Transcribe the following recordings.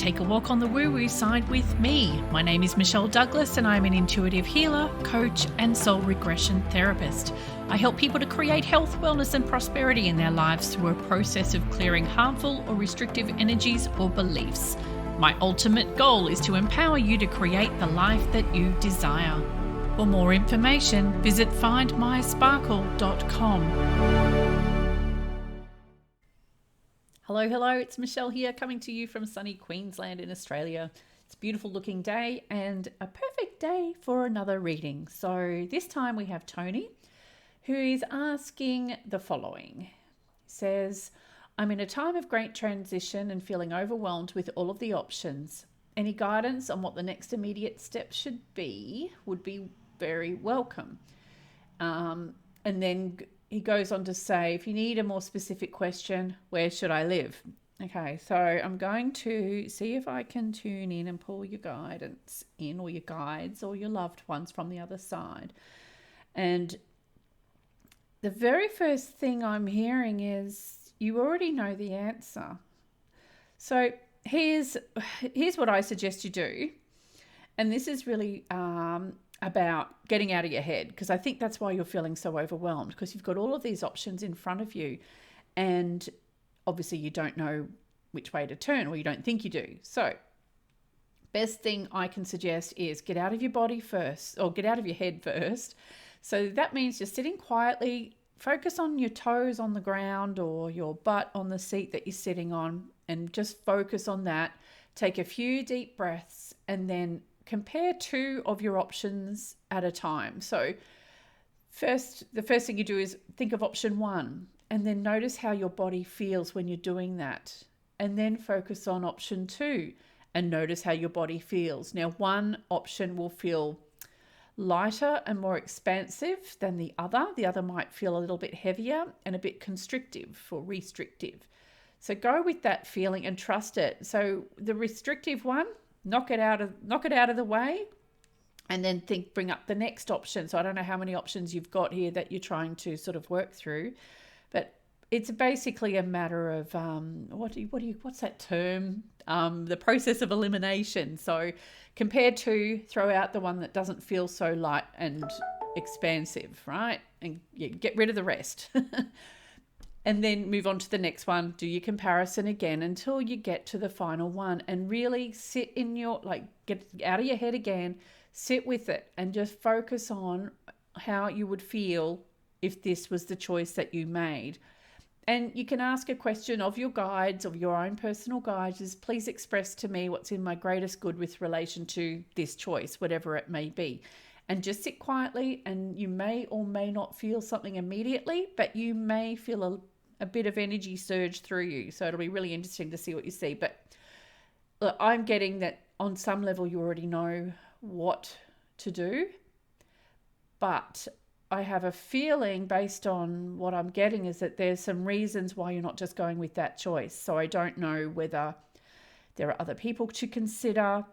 take a walk on the woo-woo side with me. My name is Michelle Douglas and I'm an intuitive healer, coach and soul regression therapist. I help people to create health, wellness and prosperity in their lives through a process of clearing harmful or restrictive energies or beliefs. My ultimate goal is to empower you to create the life that you desire. For more information, visit findmysparkle.com. Hello, it's Michelle here coming to you from sunny Queensland in Australia. It's a beautiful looking day and a perfect day for another reading. So this time we have Tony, who is asking the following. He says, I'm in a time of great transition and feeling overwhelmed with all of the options. Any guidance on what the next immediate step should be would be very welcome. And then he goes on to say, if you need a more specific question, where should I live? Okay, so I'm going to see if I can tune in and pull your guidance in, or your guides or your loved ones from the other side. And the very first thing I'm hearing is you already know the answer. So here's what I suggest you do. And this is really about getting out of your head, because I think that's why you're feeling so overwhelmed, because you've got all of these options in front of you and obviously you don't know which way to turn, or you don't think you do. So best thing I can suggest is get out of your body first, or get out of your head first. So that means you're sitting quietly, focus on your toes on the ground or your butt on the seat that you're sitting on, and just focus on that. Take a few deep breaths and then compare two of your options at a time. So the first thing you do is think of option one, and then notice how your body feels when you're doing that. And then focus on option two and notice how your body feels. Now, one option will feel lighter and more expansive than the other. The other might feel a little bit heavier and a bit constrictive or restrictive. So go with that feeling and trust it. So the restrictive one, knock it out of the way, and then bring up the next option. So I don't know how many options you've got here that you're trying to sort of work through, but it's basically a matter of what's that term? The process of elimination. So compare two, throw out the one that doesn't feel so light and expansive, right? And get rid of the rest. And then move on to the next one. Do your comparison again until you get to the final one, and really sit in get out of your head again, sit with it and just focus on how you would feel if this was the choice that you made. And you can ask a question of your guides, of your own personal guides, is please express to me what's in my greatest good with relation to this choice, whatever it may be. And just sit quietly, and you may or may not feel something immediately, but you may feel a bit of energy surge through you. So it'll be really interesting to see what you see. But look, I'm getting that on some level you already know what to do. But I have a feeling based on what I'm getting is that there's some reasons why you're not just going with that choice. So I don't know whether there are other people to consider,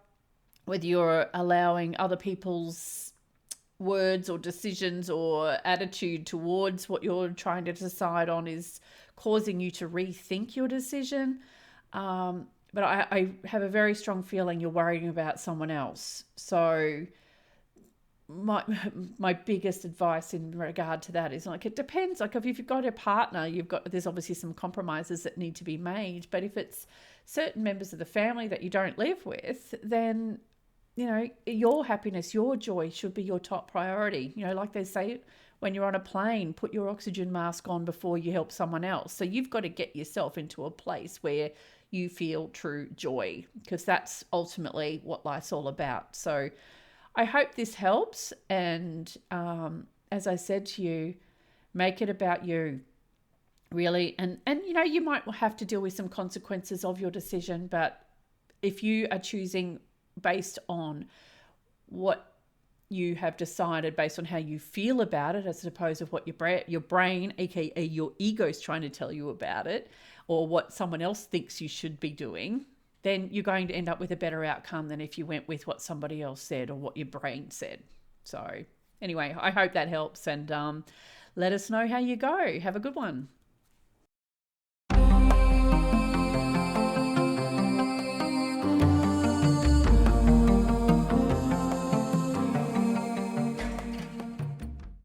whether you're allowing other people's words or decisions or attitude towards what you're trying to decide on is causing you to rethink your decision. But I have a very strong feeling you're worrying about someone else. So my biggest advice in regard to that is it depends. If you've got a partner, there's obviously some compromises that need to be made. But if it's certain members of the family that you don't live with, then your happiness, your joy should be your top priority. Like they say, when you're on a plane, put your oxygen mask on before you help someone else. So you've got to get yourself into a place where you feel true joy, because that's ultimately what life's all about. So I hope this helps. And as I said to you, make it about you, really. And you might have to deal with some consequences of your decision, but if you are choosing based on what you have decided, based on how you feel about it, as opposed to what your brain, aka your ego, is trying to tell you about it, or what someone else thinks you should be doing, then you're going to end up with a better outcome than if you went with what somebody else said or what your brain said. So anyway, I hope that helps, and let us know how you go. Have a good one.